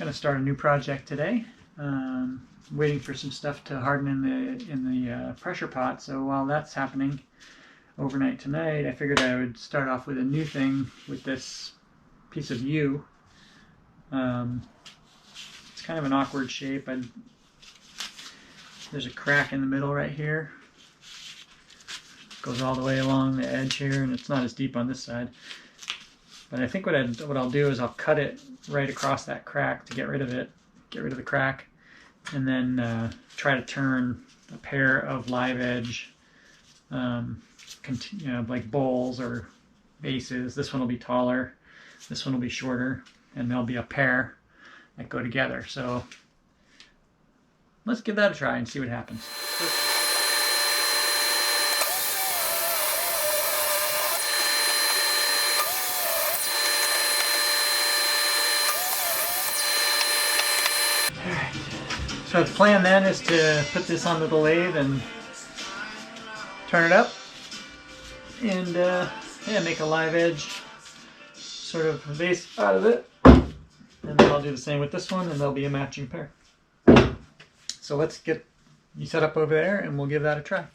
Gonna start a new project today. Waiting for some stuff to harden in the pressure pot. So while that's happening overnight tonight, I figured I would start off with a new thing with this piece of yew. It's kind of an awkward shape. There's a crack in the middle right here. Goes all the way along the edge here, and it's not as deep on this side. But I think what I'll do is I'll cut it right across that crack to get rid of it, get rid of the crack, and then try to turn a pair of live edge, like bowls or vases. This one will be taller, this one will be shorter, and there'll be a pair that go together. So let's give that a try and see what happens. So the plan then is to put this onto the lathe and turn it up and yeah, make a live edge sort of vase out of it. And then I'll do the same with this one, and there'll be a matching pair. So let's get you set up over there and we'll give that a try.